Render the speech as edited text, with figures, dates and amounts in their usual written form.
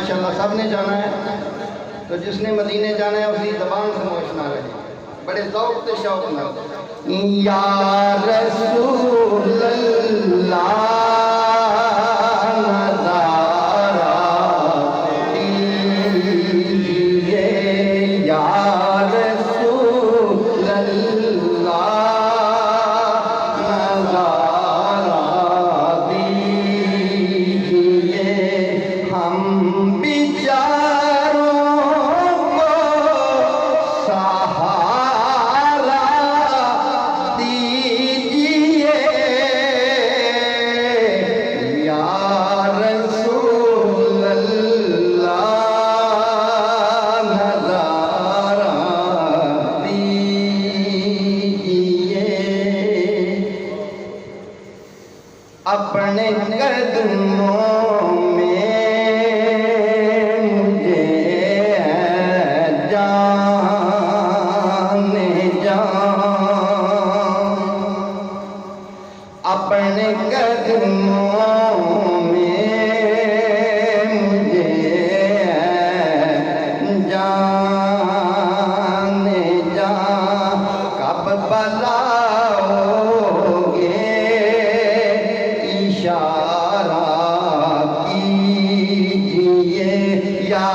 माशाल्लाह सब ने जाना है, तो जिसने मदीने जाना है उसकी ज़बान खामोश ना रहे, बड़े ज़ौक़ से शौक़ ना। या रसूल अल्लाह नज़ारा दीजिए, या रसूल अल्लाह नज़ारा दीजिए, हम बेचारों को सहारा दीजिए, या रसूल अल्लाह नज़ारा दीजिए। अपने कदमों में मुझे जाने अपने कदमों में मुझे जाने कब बुलाओगे इशारा कीजिए, या